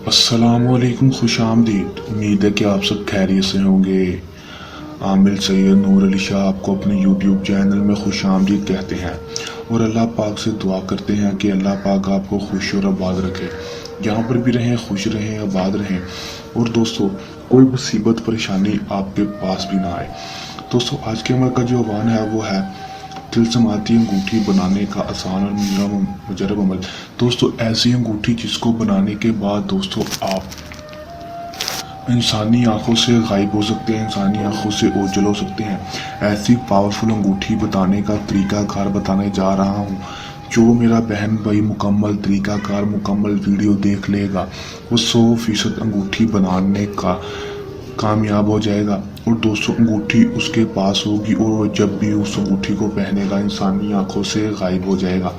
अस्सलामुअलैकुम, खुश आमदीद। उम्मीद है कि आप सब खैरियत से होंगे। आमिर सैयद नूर अली शाह आपको अपने यूट्यूब चैनल में खुश आमदीद कहते हैं और अल्लाह पाक से दुआ करते हैं कि अल्लाह पाक आपको खुश और आबाद रखे। जहाँ पर भी रहें खुश रहें, आबाद रहें और दोस्तों कोई मुसीबत परेशानी आपके पास भी ना आए। दोस्तों आज के अमल का जो आह्वान है वो है तिलस्माती अंगूठी बनाने का आसान और मुजरब अमल। दोस्तों ऐसी अंगूठी जिसको बनाने के बाद दोस्तों आप इंसानी आंखों से गायब हो सकते हैं, इंसानी आंखों से ओझल हो सकते हैं। ऐसी पावरफुल अंगूठी बताने का तरीकाकार बताने जा रहा हूँ। जो मेरा बहन भाई मुकम्मल तरीकाकार मुकम्मल वीडियो देख लेगा वो 100% अंगूठी बनाने का कामयाब हो जाएगा। और दोस्तों अंगूठी उसके पास होगी और वो जब भी उस अंगूठी को पहनेगा इंसानी आंखों से गायब हो जाएगा।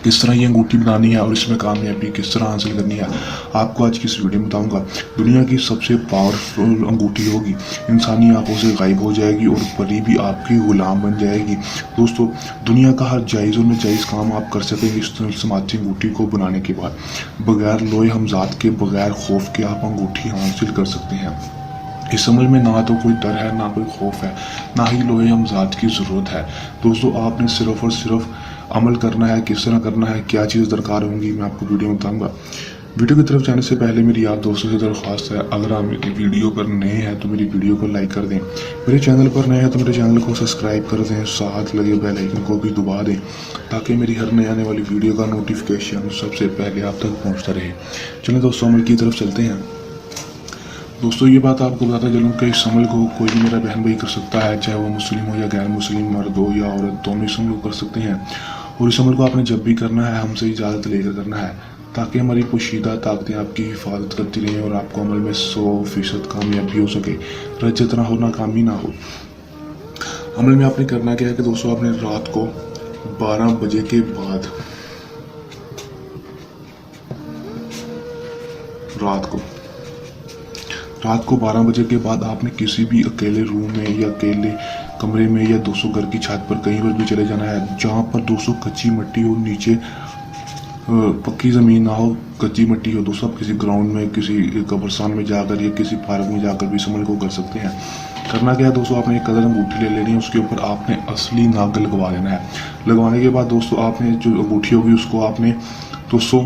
किस तरह ये अंगूठी बनानी है और इसमें कामयाबी किस तरह हासिल करनी है आपको आज की इस वीडियो में बताऊंगा। दुनिया की सबसे पावरफुल अंगूठी होगी, इंसानी आंखों से गायब हो जाएगी और परी भी आपकी गुलाम बन जाएगी। दोस्तों दुनिया का हर जायज़ और नाजायज़ काम आप कर सकेंगे इस तिलस्माती अंगूठी को बनाने के बाद। बगैर लोहे हमजाद के, बगैर खौफ के आप अंगूठी हासिल कर सकते हैं। इस अमल में ना तो कोई डर है, ना कोई खौफ है, ना ही लोहे हमजाद की ज़रूरत है। दोस्तों आपने सिर्फ और सिर्फ अमल करना है। किस तरह करना है, क्या चीज़ दरकार होंगी, मैं आपको वीडियो में बताऊँगा। वीडियो की तरफ जाने से पहले मेरी आप दोस्तों से दरख्वास्त है, अगर आप मेरी वीडियो पर नए हैं तो मेरी वीडियो को लाइक कर दें। मेरे चैनल पर नए हैं तो मेरे चैनल को सब्सक्राइब कर दें, साथ लगे बेल आइकन को भी दबा दें ताकि मेरी हर नए आने वाली वीडियो का नोटिफिकेशन सबसे पहले आप तक पहुँचता रहे। चलें दोस्तों अमल की तरफ चलते हैं। दोस्तों ये बात आपको बताता चलूँ कि इस अमल को कोई भी मेरा बहन भाई कर सकता है, चाहे वो मुस्लिम हो या गैर मुस्लिम, मर्द हो या औरत, दोनों इस अमल को कर सकते हैं। और इस अमल को आपने जब भी करना है हमसे इजाज़त लेकर करना है ताकि हमारी पोशीदा ताकतें आपकी हिफाजत करती रहें और आपको अमल में 100% कामयाबी हो सके। रजत ना हो, नाकामी ना हो। अमल में आपने करना क्या है कि दोस्तों आपने रात को 12 बजे के बाद रात को 12 बजे के बाद आपने किसी भी अकेले रूम में या अकेले कमरे में या दोस्तों घर की छत पर कहीं पर भी चले जाना है जहाँ पर दोस्तों कच्ची मिट्टी हो, नीचे पक्की ज़मीन ना हो, कच्ची मिट्टी हो। दोस्तों आप किसी ग्राउंड में, किसी कब्रिस्तान में जाकर या किसी पार्क में जाकर भी इस अमल को कर सकते हैं। करना क्या है दोस्तों, आपने एक कलर अंगूठी ले लेनी है, उसके ऊपर आपने असली नाग लगवा लेना है। लगवाने के बाद दोस्तों आपने जो अंगूठी होगी उसको आपने दोस्तों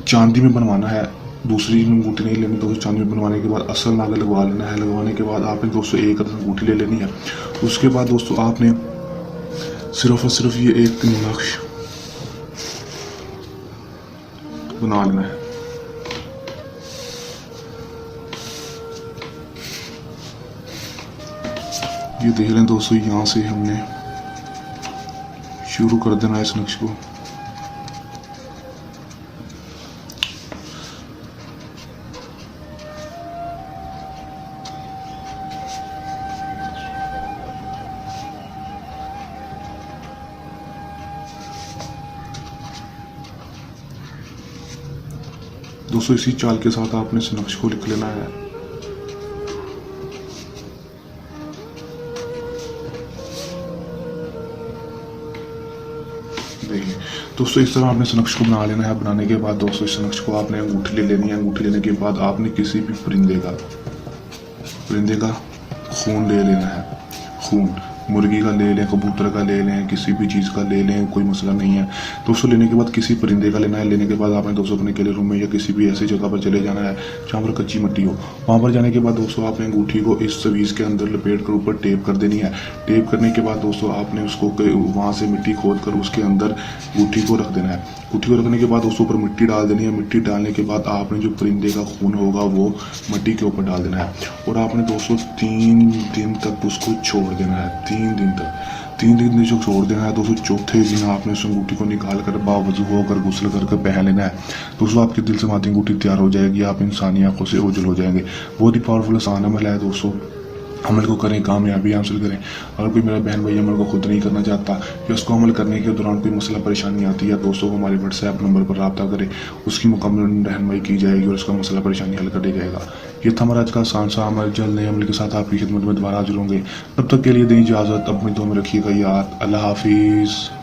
चांदी में बनवाना है। दूसरी अंगूठी नहीं लेनी दोस्तों, चांदी में बनवाने के बाद असल नागा लगवा लेना है। लगवाने के बाद आपने दोस्तों एक अंगूठी ले लेनी है। उसके बाद दोस्तों आपने सिर्फ और सिर्फ ये एक नक्श बना लेना है। ये देख लें दोस्तों, यहाँ से हमने शुरू कर देना है इस नक्श को। दोस्तों इसी चाल के साथ आपने इस नक्श को लिख लेना है। देखिए दोस्तों इस तरह आपने इस नक्श को बना लेना है। बनाने के बाद दोस्तों इस नक्श को आपने अंगूठी ले लेनी है। अंगूठी लेने के बाद आपने किसी भी परिंदे का खून ले लेना है। खून मुर्गी का ले लें, कबूतर का ले लें, किसी भी चीज़ का ले लें, कोई मसला नहीं है। दोस्तों लेने के बाद किसी परिंदे का लेना है। लेने के बाद आपने दोस्तों अपने अकेले रूम में या किसी भी ऐसी जगह पर चले जाना है जहाँ पर कच्ची मिट्टी हो। वहाँ पर जाने के बाद दोस्तों आपने अंगूठी को इस तवीज़ के अंदर लपेट कर ऊपर टेप कर देनी है। टेप करने के बाद दोस्तों आपने उसको वहाँ से मिट्टी खोद कर उसके अंदर अंगूठी को रख देना है। अंगूठी को रखने के बाद दोस्तों ऊपर मिट्टी डाल देनी है। मिट्टी डालने के बाद आपने जो परिंदे का खून होगा वो मिट्टी के ऊपर डाल देना है और आपने दोस्तों 3 दिन तक उसको छोड़ देना है। 3 दिन जो छोड़ देना है दोस्तों, चौथे दिन आपने उस अंगूठी को निकाल कर बावजू होकर गुस्ल करके पहन लेना है। दोस्तों आपकी तिलस्माती अंगूठी तैयार हो जाएगी, आप इंसानी आंखों से ओझल हो जाएंगे। बहुत ही पावरफुल आसान अमल है दोस्तों, अमल को करें, कामयाबी हासिल करें। अगर कोई मेरा बहन भाई अमल को खुद नहीं करना चाहता या उसको अमल करने के दौरान कोई मसला परेशानी आती है दोस्तों हमारे व्हाट्सएप नंबर पर रब्ता करें, उसकी मुकम्मल रहनुमाई की जाएगी और उसका मसला परेशानी हल कर दिया जाएगा। ये था हमारा आज का आसान सा अमल। जल्द नए अमल के साथ आपकी खिदमत में दोबारा हाजिर होंगे। तब तक के लिए दें इजाज़त, अपनी दुआ में रखिएगा याद। अल्लाह हाफिज़।